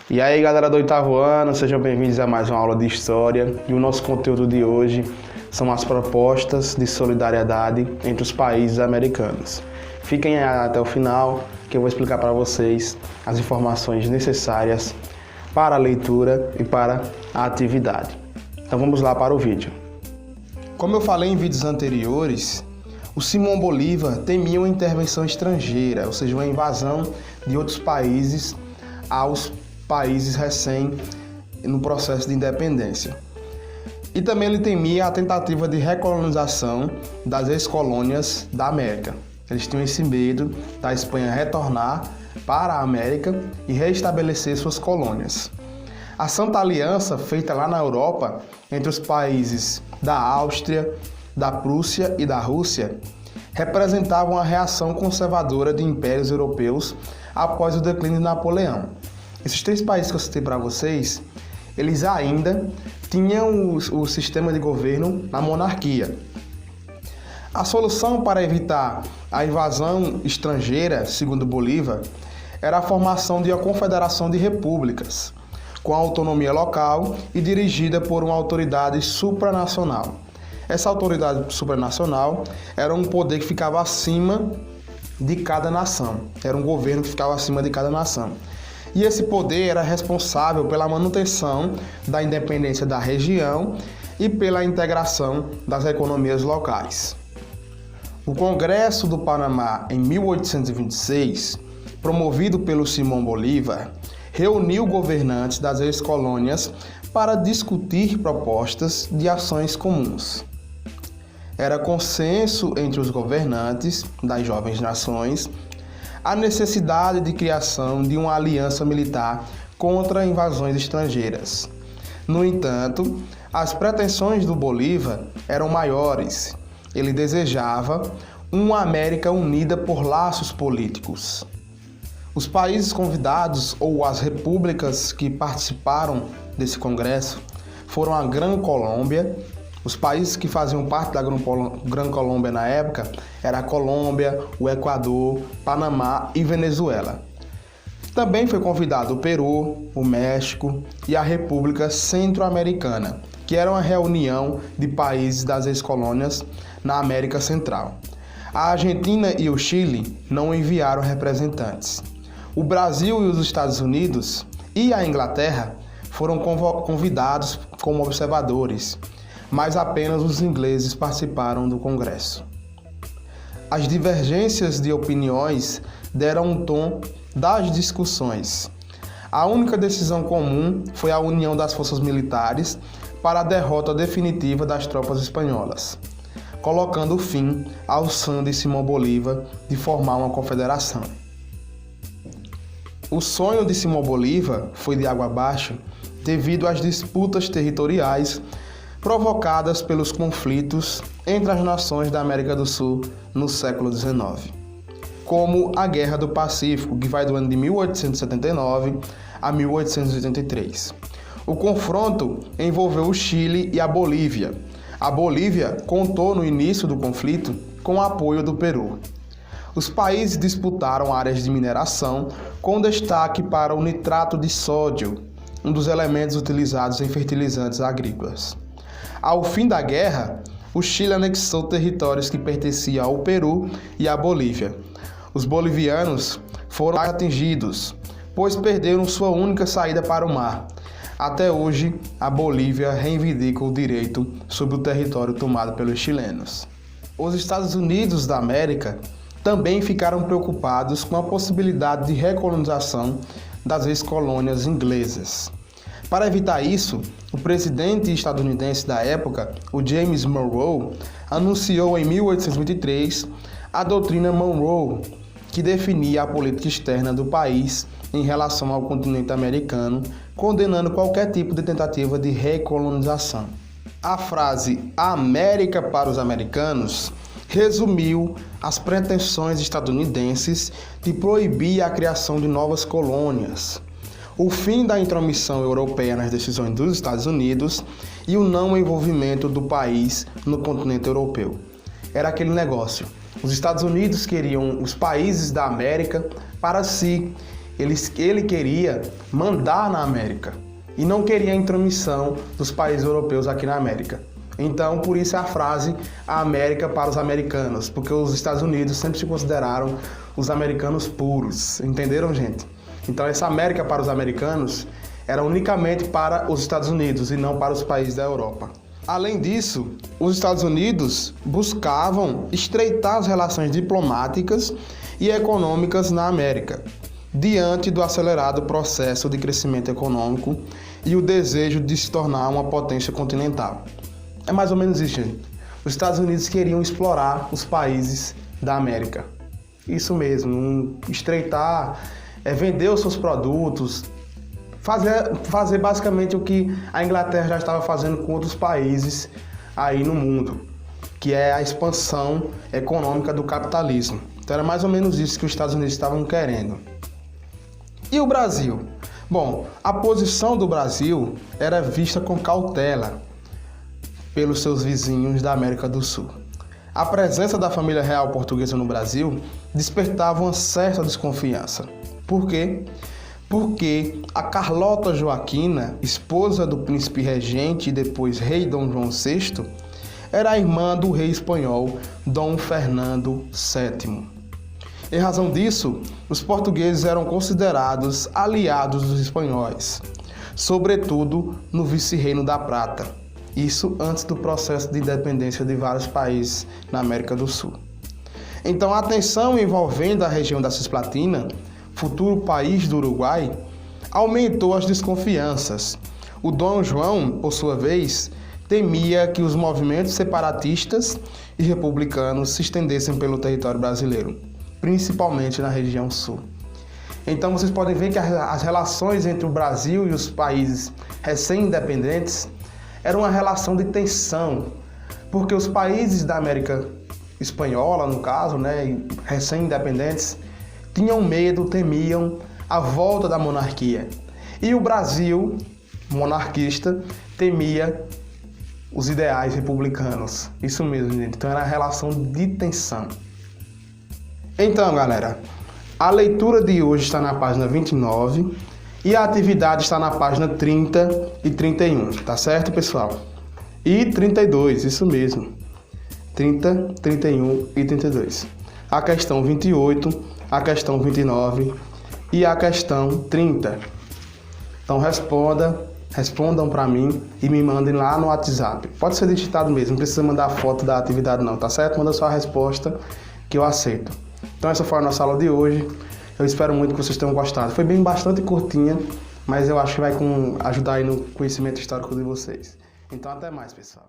E aí galera do oitavo ano, sejam bem-vindos a mais uma aula de História. E o nosso conteúdo de hoje são as propostas de solidariedade entre os países americanos. Fiquem aí até o final que eu vou explicar para vocês as informações necessárias para a leitura e para a atividade. Então vamos lá para o vídeo. Como eu falei em vídeos anteriores, o Simão Bolívar temia uma intervenção estrangeira, ou seja, uma invasão de outros países aos países recém no processo de independência. E também ele temia a tentativa de recolonização das ex-colônias da América. Eles tinham esse medo da Espanha retornar para a América e restabelecer suas colônias. A Santa Aliança, feita lá na Europa, entre os países da Áustria, da Prússia e da Rússia, representava uma reação conservadora de impérios europeus após o declínio de Napoleão. Esses três países que eu citei para vocês, eles ainda tinham o sistema de governo na monarquia. A solução para evitar a invasão estrangeira, segundo Bolívar, era a formação de uma confederação de repúblicas, com autonomia local e dirigida por uma autoridade supranacional. Essa autoridade supranacional era um poder que ficava acima de cada nação, era um governo que ficava acima de cada nação. E esse poder era responsável pela manutenção da independência da região e pela integração das economias locais. O Congresso do Panamá, em 1826, promovido pelo Simão Bolívar, reuniu governantes das ex-colônias para discutir propostas de ações comuns. Era consenso entre os governantes das jovens nações a necessidade de criação de uma aliança militar contra invasões estrangeiras. No entanto, as pretensões do Bolívar eram maiores. Ele desejava uma América unida por laços políticos. Os países convidados ou as repúblicas que participaram desse congresso foram a Gran Colômbia. Os países que faziam parte da Gran Colômbia na época eram a Colômbia, o Equador, Panamá e Venezuela. Também foi convidado o Peru, o México e a República Centro-Americana, que era uma reunião de países das ex-colônias na América Central. A Argentina e o Chile não enviaram representantes. O Brasil e os Estados Unidos e a Inglaterra foram convidados como observadores, mas apenas os ingleses participaram do Congresso. As divergências de opiniões deram um tom das discussões. A única decisão comum foi a união das forças militares para a derrota definitiva das tropas espanholas, colocando fim ao sonho de Simão Bolívar de formar uma confederação. O sonho de Simão Bolívar foi de água abaixo devido às disputas territoriais provocadas pelos conflitos entre as nações da América do Sul no século XIX, como a Guerra do Pacífico, que vai do ano de 1879 a 1883. O confronto envolveu o Chile e a Bolívia. A Bolívia contou no início do conflito com o apoio do Peru. Os países disputaram áreas de mineração, com destaque para o nitrato de sódio, um dos elementos utilizados em fertilizantes agrícolas. Ao fim da guerra, o Chile anexou territórios que pertenciam ao Peru e à Bolívia. Os bolivianos foram atingidos, pois perderam sua única saída para o mar. Até hoje, a Bolívia reivindica o direito sobre o território tomado pelos chilenos. Os Estados Unidos da América também ficaram preocupados com a possibilidade de recolonização das ex-colônias inglesas. Para evitar isso, o presidente estadunidense da época, o James Monroe, anunciou em 1823 a doutrina Monroe, que definia a política externa do país em relação ao continente americano, condenando qualquer tipo de tentativa de recolonização. A frase "América para os americanos" resumiu as pretensões estadunidenses de proibir a criação de novas colônias, o fim da intromissão europeia nas decisões dos Estados Unidos e o não envolvimento do país no continente europeu. Era aquele negócio. Os Estados Unidos queriam os países da América para si Ele queria mandar na América e não queria a intromissão dos países europeus aqui na América. Então, por isso a frase "a América para os americanos", porque os Estados Unidos sempre se consideraram os americanos puros, entenderam, gente? Então, essa América para os americanos era unicamente para os Estados Unidos e não para os países da Europa. Além disso, os Estados Unidos buscavam estreitar as relações diplomáticas e econômicas na América, diante do acelerado processo de crescimento econômico e o desejo de se tornar uma potência continental. É mais ou menos isso, gente. Os Estados Unidos queriam explorar os países da América. Isso mesmo, estreitar, vender os seus produtos, fazer basicamente o que a Inglaterra já estava fazendo com outros países aí no mundo, que é a expansão econômica do capitalismo. Então era mais ou menos isso que os Estados Unidos estavam querendo. E o Brasil? Bom, a posição do Brasil era vista com cautela pelos seus vizinhos da América do Sul. A presença da família real portuguesa no Brasil despertava uma certa desconfiança. Por quê? Porque a Carlota Joaquina, esposa do príncipe regente e depois rei Dom João VI, era a irmã do rei espanhol Dom Fernando VII. Em razão disso, os portugueses eram considerados aliados dos espanhóis, sobretudo no Vice-Reino da Prata. Isso antes do processo de independência de vários países na América do Sul. Então, a tensão envolvendo a região da Cisplatina, futuro país do Uruguai, aumentou as desconfianças. O Dom João, por sua vez, temia que os movimentos separatistas e republicanos se estendessem pelo território brasileiro, principalmente na região sul. Então vocês podem ver que as relações entre o Brasil e os países recém-independentes eram uma relação de tensão, porque os países da América Espanhola, no caso, recém-independentes, tinham medo, temiam a volta da monarquia. E o Brasil, monarquista, temia os ideais republicanos. Isso mesmo, gente. Então era uma relação de tensão. Então, galera, a leitura de hoje está na página 29 e a atividade está na página 30 e 31, tá certo, pessoal? E 32, isso mesmo. 30, 31 e 32. A questão 28, a questão 29 e a questão 30. Então respondam para mim e me mandem lá no WhatsApp. Pode ser digitado mesmo, não precisa mandar foto da atividade não, tá certo? Manda só a resposta que eu aceito. Então essa foi a nossa aula de hoje. Eu espero muito que vocês tenham gostado. Foi bastante curtinha, mas eu acho que vai ajudar aí no conhecimento histórico de vocês. Então até mais, pessoal.